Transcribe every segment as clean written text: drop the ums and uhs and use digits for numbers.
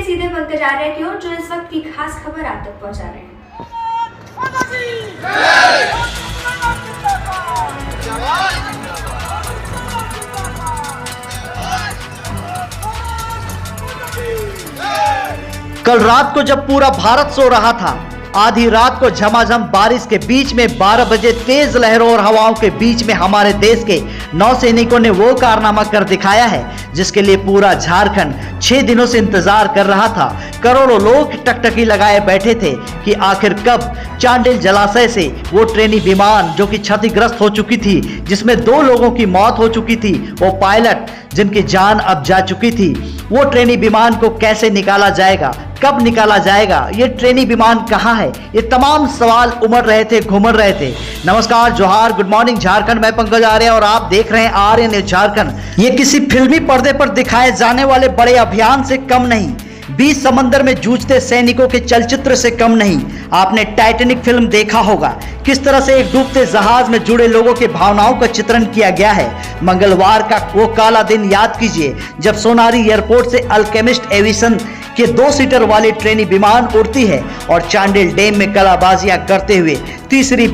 सीधे पंकज आर्य की ओर, जो इस वक्त की खास खबर आप तक पहुंचा रहे हैं। कल रात को जब पूरा भारत सो रहा था, आधी रात को झमाझम बारिश के बीच में 12 बजे तेज लहरों और हवाओं के बीच में हमारे देश के नौसैनिकों ने वो कारनामा कर दिखाया है जिसके लिए पूरा झारखंड 6 दिनों से इंतजार कर रहा था। करोड़ों लोग टकटकी लगाए बैठे थे कि आखिर कब चांडिल जलाशय से वो ट्रेनी विमान जो कि क्षतिग्रस्त हो चुकी थी, जिसमें 2 लोगों की मौत हो चुकी थी, वो पायलट जिनकी जान अब जा चुकी थी, वो ट्रेनी विमान को कैसे निकाला जाएगा, कब निकाला जाएगा, ये ट्रेनी विमान कहाँ है, ये तमाम सवाल उमड़ रहे थे, घूमड़ रहे थे। नमस्कार, जोहार, गुड मॉर्निंग झारखंड, मैं पंकज आर्य और आप देख रहे हैं आर्य न्यूज झारखंड। ये किसी फिल्मी पर्दे पर दिखाए जाने वाले बड़े अभियान से कम नहीं, 20 समंदर में जूझते सैनिकों के चलचित्र से कम नहीं। आपने टाइटैनिक फिल्म देखा होगा, किस तरह से एक डूबते जहाज में जुड़े लोगों के भावनाओं का चित्रण किया गया है। मंगलवार का वो काला दिन याद कीजिए जब सोनारी एयरपोर्ट से अल्केमिस्ट एविएशन के 2 सीटर वाली ट्रेनी विमान उड़ती है और चांडिल डैम में कलाबाजियां करते हुए तीसरी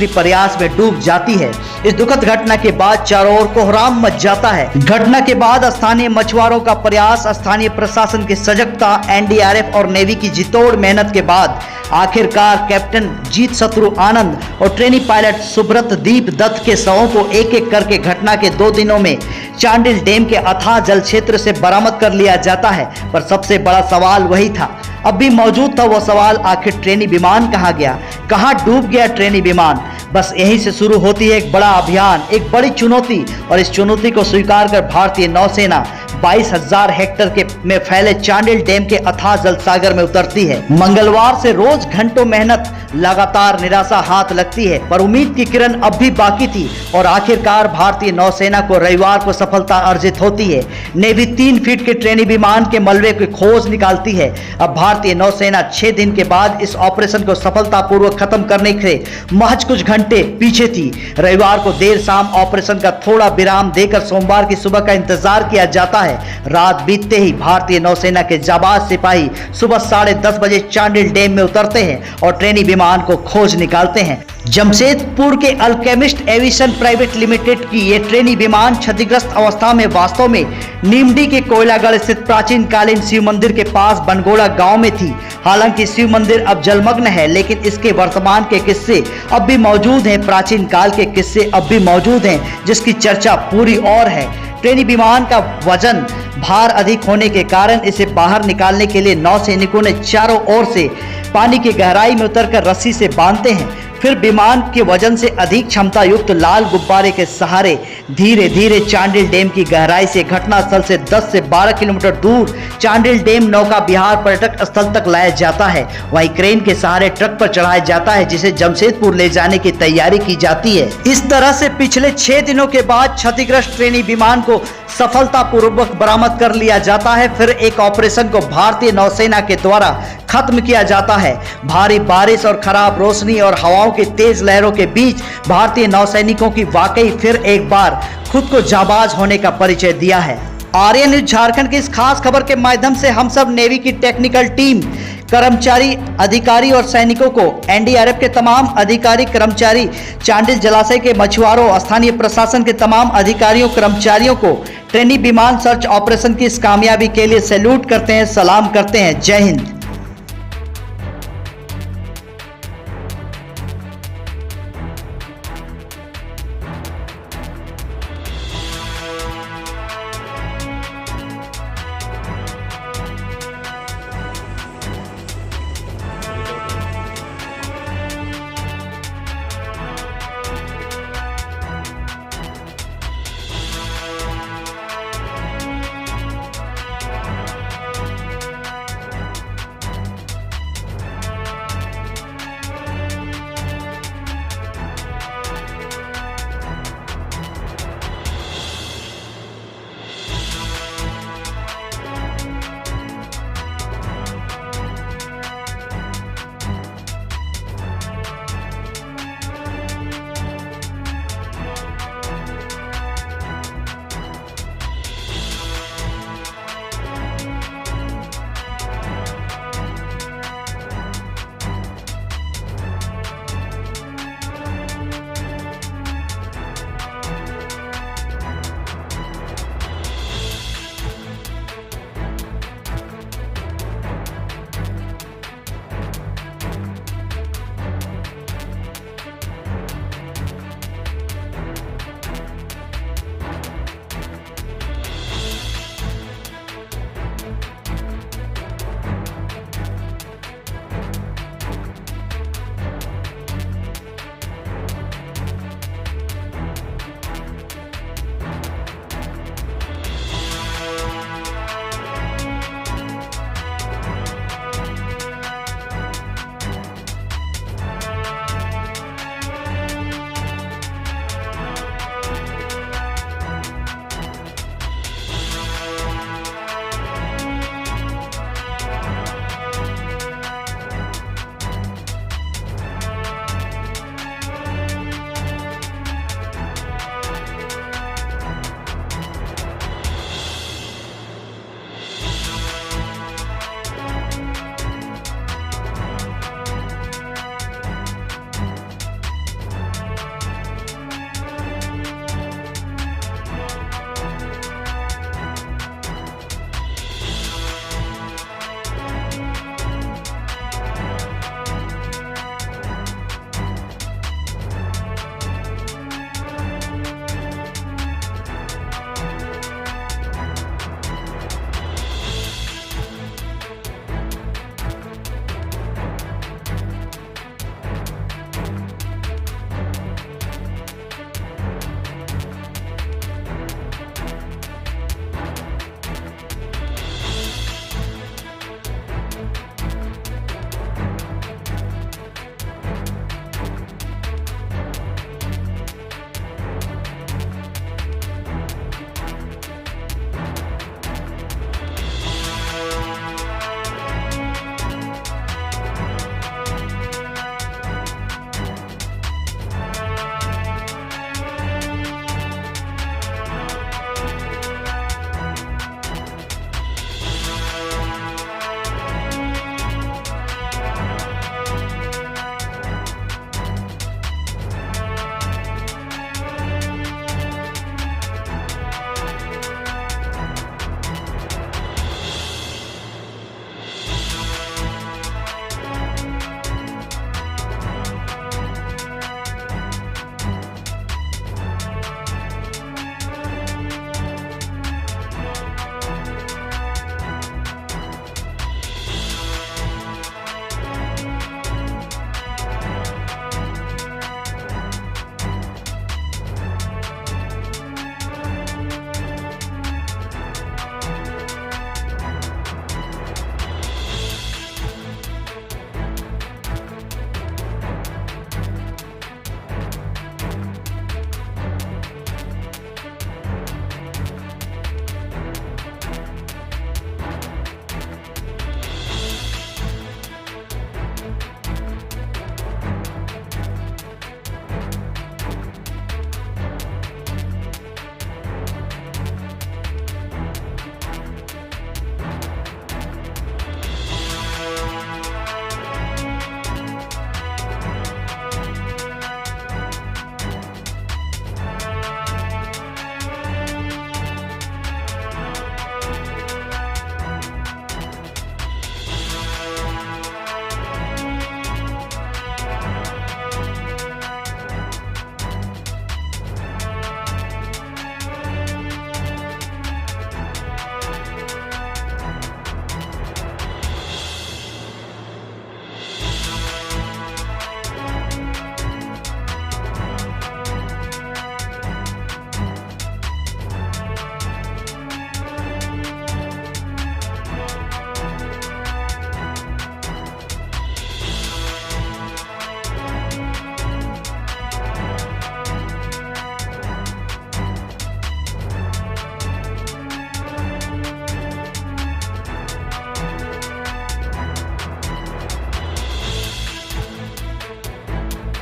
प्रयास में डूब जाती है। इस दुखद घटना के बाद चारों ओर कोहराम मच जाता है। घटना के बाद स्थानीय मछुआरों का प्रयास, स्थानीय प्रशासन की सजगता, एनडीआरएफ और नेवी की जितोड़ मेहनत के बाद आखिरकार कैप्टन जीत शत्रु आनंद और ट्रेनी पायलट सुब्रत दीप दत्त के शवों को एक एक करके घटना के 2 दिनों में चांडिल डैम के अथाह जल क्षेत्र से बरामद कर लिया जाता है। पर सबसे बड़ा सवाल वही था, अब भी मौजूद था वो सवाल, आखिर ट्रेनी विमान कहाँ गया, कहाँ डूब गया ट्रेनी विमान। बस यहीं से शुरू होती है एक बड़ा अभियान, एक बड़ी चुनौती, और इस चुनौती को स्वीकार कर भारतीय नौसेना 22,000 हेक्टेयर में फैले चांडिल डैम के अथाह जल सागर में उतरती है। मंगलवार से रोज घंटों मेहनत, लगातार निराशा हाथ लगती है, पर उम्मीद की किरण अब भी बाकी थी और आखिरकार भारतीय नौसेना को रविवार को सफलता अर्जित होती है। नेवी 3 फीट के ट्रेनी विमान के मलबे की खोज निकालती है। अब भारतीय नौसेना 6 दिन के बाद इस ऑपरेशन को सफलतापूर्वक खत्म करने के महज कुछ घंटे पीछे थी। रविवार को देर शाम ऑपरेशन का थोड़ा विराम देकर सोमवार की सुबह का इंतजार किया जाता है। रात बीतते ही भारतीय नौसेना के जाबाज सिपाही सुबह 10:30 बजे चांडिल डैम में उतरते हैं और ट्रेनी विमान को खोज निकालते हैं। जमशेदपुर के अल्केमिस्ट एविएशन प्राइवेट लिमिटेड की ये ट्रेनी विमान क्षतिग्रस्त अवस्था में वास्तव में नीमडी के कोयलागढ़ स्थित प्राचीन कालीन शिव मंदिर के पास बनगोड़ा गांव में थी। हालांकि शिव मंदिर अब जलमग्न है, लेकिन इसके वर्तमान के किस्से अब भी मौजूद हैं, प्राचीन काल के किस्से अब भी मौजूद हैं, जिसकी चर्चा पूरी और है। ट्रेनी विमान का वजन भार अधिक होने के कारण इसे बाहर निकालने के लिए नौसैनिकों ने चारों ओर से पानी की गहराई में उतरकर रस्सी से बांधते हैं। फिर विमान के वजन से अधिक क्षमता युक्त लाल गुब्बारे के सहारे धीरे धीरे चांडिल डैम की गहराई से घटनास्थल से 10 से 12 किलोमीटर दूर चांडिल डैम नौका विहार पर्यटक स्थल तक लाया जाता है। वहीं क्रेन के सहारे ट्रक पर चढ़ाया जाता है, जिसे जमशेदपुर ले जाने की तैयारी की जाती है। इस तरह से पिछले 6 दिनों के बाद क्षतिग्रस्त ट्रेनी विमान को सफलतापूर्वक बरामद कर लिया जाता है। फिर एक ऑपरेशन को भारतीय नौसेना के द्वारा खत्म किया जाता है। भारी बारिश और खराब रोशनी और हवाओं की तेज लहरों के बीच भारतीय नौसैनिकों की वाकई फिर एक बार खुद को जाबाज होने का परिचय दिया है। आर्य न्यूज झारखंड की इस खास खबर के माध्यम से हम सब नेवी की टेक्निकल टीम, कर्मचारी, अधिकारी और सैनिकों को, एनडीआरएफ के तमाम अधिकारी कर्मचारी, चांडिल जलाशय के मछुआरों, स्थानीय प्रशासन के तमाम अधिकारियों कर्मचारियों को ट्रेनी विमान सर्च ऑपरेशन की इस कामयाबी के लिए सैल्यूट करते हैं, सलाम करते हैं। जय हिंद।